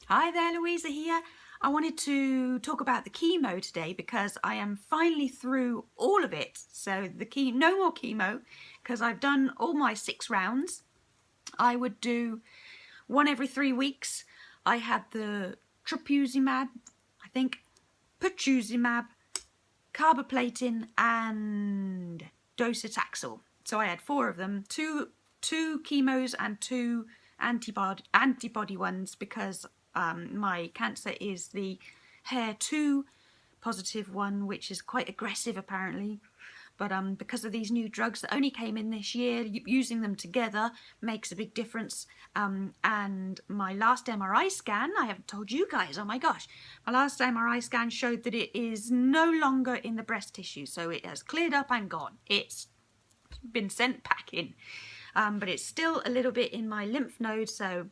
Hi there, Louisa here. I wanted to talk about the chemo today because I am finally through all of it. So no more chemo because I've done all my 6 rounds. I would do one every 3 weeks. I had the tripuzumab, I think, pertuzumab, carboplatin and docetaxel. So I had 4 of them, two chemos and 2 antibody ones because my cancer is the HER2 positive one, which is quite aggressive apparently. But because of these new drugs that only came in this year, using them together makes a big difference. And my last MRI scan, I haven't told you guys, oh my gosh, my last MRI scan showed that it is no longer in the breast tissue. So it has cleared up and gone. It's been sent back in. But it's still a little bit in my lymph node, so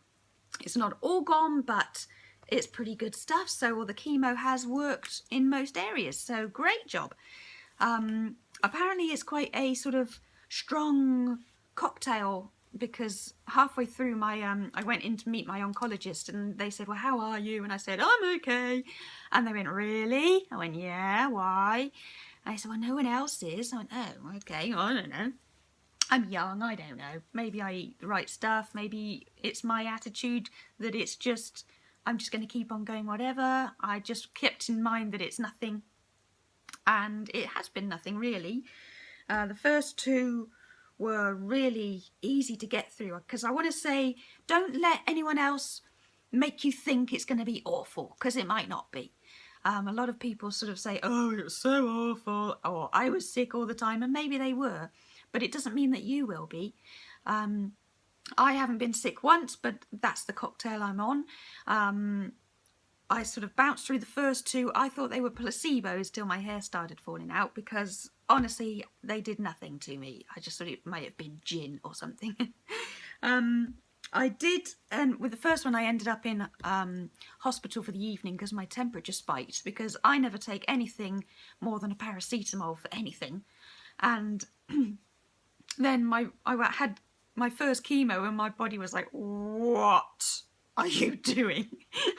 it's not all gone, but it's pretty good stuff. So all the chemo has worked in most areas, so great job. Apparently it's quite a sort of strong cocktail because halfway through I went in to meet my oncologist and they said, well, how are you? And I said, I'm okay. And they went, really? I went, yeah, why? And I said, well, no one else is. I went, oh, okay, I don't know. I'm young, I don't know. Maybe I eat the right stuff. Maybe it's my attitude that it's just, I'm just going to keep on going whatever. I just kept in mind that it's nothing. And it has been nothing really. The first 2 were really easy to get through because I want to say, don't let anyone else make you think it's going to be awful because it might not be. A lot of people sort of say, oh, it was so awful, or I was sick all the time, and maybe they were. But it doesn't mean that you will be. I haven't been sick once, but that's the cocktail I'm on. I sort of bounced through the first 2. I thought they were placebos till my hair started falling out because honestly, they did nothing to me. I just thought it might have been gin or something. I did, and with the first one I ended up in hospital for the evening because my temperature spiked because I never take anything more than a paracetamol for anything. And then I had my first chemo and my body was like, what are you doing?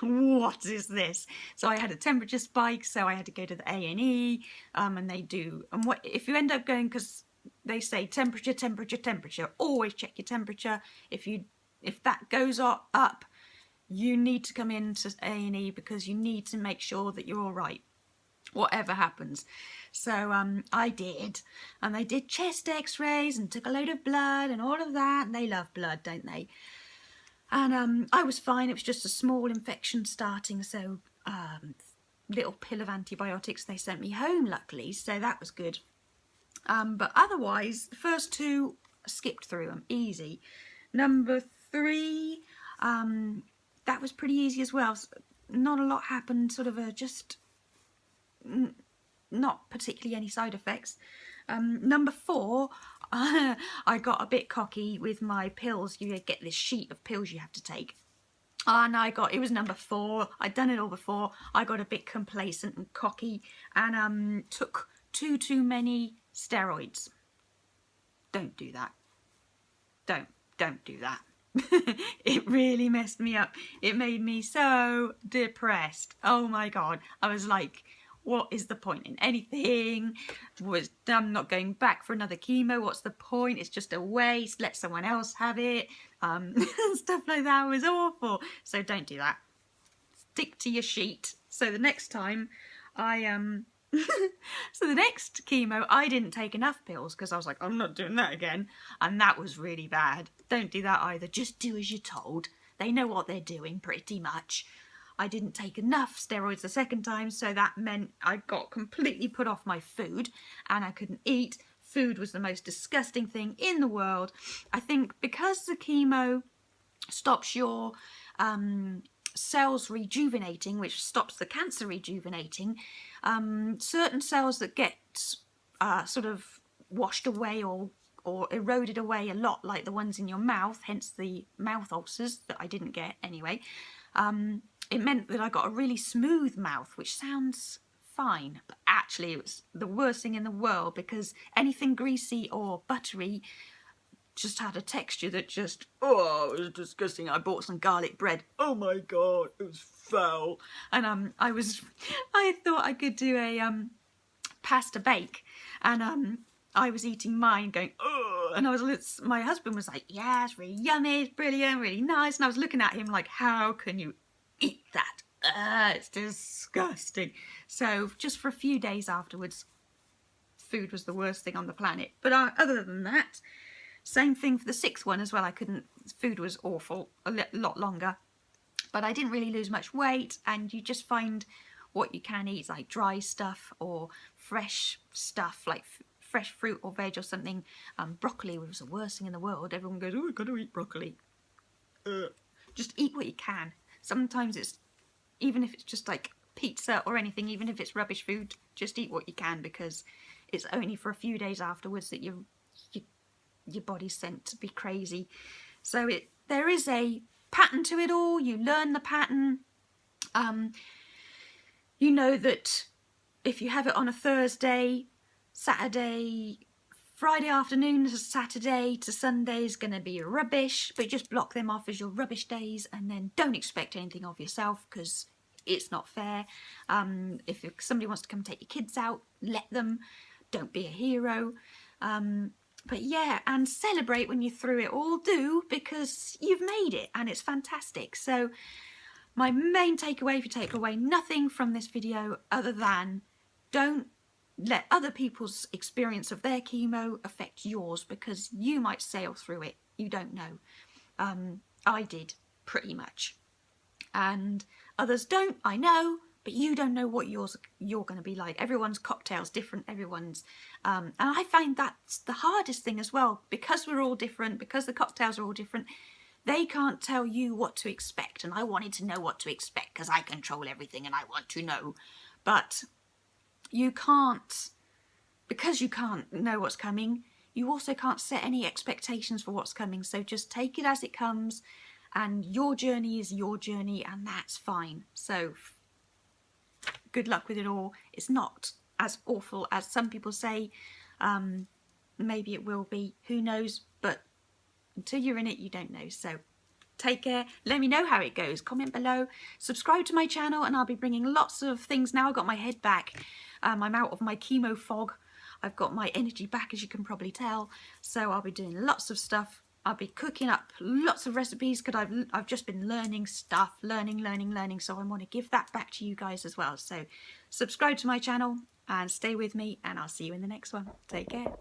What is this? So I had a temperature spike, so I had to go to the A&E, and they do, and what if you end up going, because they say temperature, always check your temperature. If that goes up, you need to come into A&E because you need to make sure that you're all right, whatever happens. So I did, and they did chest x-rays and took a load of blood and all of that, and they love blood, don't they? And I was fine. It was just a small infection starting, so little pill of antibiotics. They sent me home, luckily, so that was good. But otherwise, the first 2 skipped through them, easy. Number 3, that was pretty easy as well. Not a lot happened, sort of just not particularly any side effects. Number 4, I got a bit cocky with my pills. You get this sheet of pills you have to take. And it was number 4. I'd done it all before. I got a bit complacent and cocky and took too many steroids. Don't do that. Don't do that. It really messed me up. It made me so depressed. Oh my God. I was like, what is the point in anything? I'm not going back for another chemo. What's the point? It's just a waste. Let someone else have it. Stuff like that was awful. So don't do that. Stick to your sheet. So the next time so the next chemo, I didn't take enough pills because I was like, I'm not doing that again. And that was really bad. Don't do that either. Just do as you're told. They know what they're doing pretty much. I didn't take enough steroids the second time, so that meant I got completely put off my food and I couldn't eat. Food was the most disgusting thing in the world. I think because the chemo stops your cells rejuvenating, which stops the cancer rejuvenating, certain cells that get sort of washed away or eroded away a lot, like the ones in your mouth, hence the mouth ulcers that I didn't get anyway, it meant that I got a really smooth mouth, which sounds fine, but actually it was the worst thing in the world because anything greasy or buttery just had a texture that just, oh, it was disgusting. I bought some garlic bread. Oh my God, it was foul. And I thought I could do a pasta bake, and I was eating mine going, oh, and my husband was like, yeah, it's really yummy, it's brilliant, really nice. And I was looking at him like, how can you eat that? It's disgusting. So just for a few days afterwards, food was the worst thing on the planet. But other than that, same thing for the 6th one as well. Food was awful, a lot longer. But I didn't really lose much weight, and you just find what you can eat, like dry stuff or fresh stuff, like fresh fruit or veg or something. Broccoli was the worst thing in the world. Everyone goes, oh, I've got to eat broccoli. Just eat what you can. Sometimes even if it's just like pizza or anything, even if it's rubbish food, just eat what you can, because it's only for a few days afterwards that your body's sent to be crazy. So there is a pattern to it all. You learn the pattern. You know that if you have it on a Thursday, Saturday, Friday afternoon to Saturday to Sunday is going to be rubbish, but just block them off as your rubbish days, and then don't expect anything of yourself, because it's not fair. If somebody wants to come take your kids out, let them. Don't be a hero. But yeah, and celebrate when you're through it all. Do, because you've made it and it's fantastic. So my main takeaway, if you take away nothing from this video other than don't let other people's experience of their chemo affect yours, because you might sail through it. You don't know. I did, pretty much. And others don't, I know, but you don't know what you're going to be like. Everyone's cocktail's different, everyone's... and I find that's the hardest thing as well, because we're all different, because the cocktails are all different. They can't tell you what to expect, and I wanted to know what to expect because I control everything and I want to know. But you can't, because you can't know what's coming, you also can't set any expectations for what's coming. So just take it as it comes, and your journey is your journey, and that's fine. So good luck with it all. It's not as awful as some people say. Maybe it will be, who knows, but until you're in it, you don't know. So take care. Let me know how it goes. Comment below. Subscribe to my channel, and I'll be bringing lots of things now. I've got my head back. I'm out of my chemo fog. I've got my energy back, as you can probably tell. So I'll be doing lots of stuff. I'll be cooking up lots of recipes, because I've just been learning stuff, learning. So I want to give that back to you guys as well. So subscribe to my channel and stay with me, and I'll see you in the next one. Take care.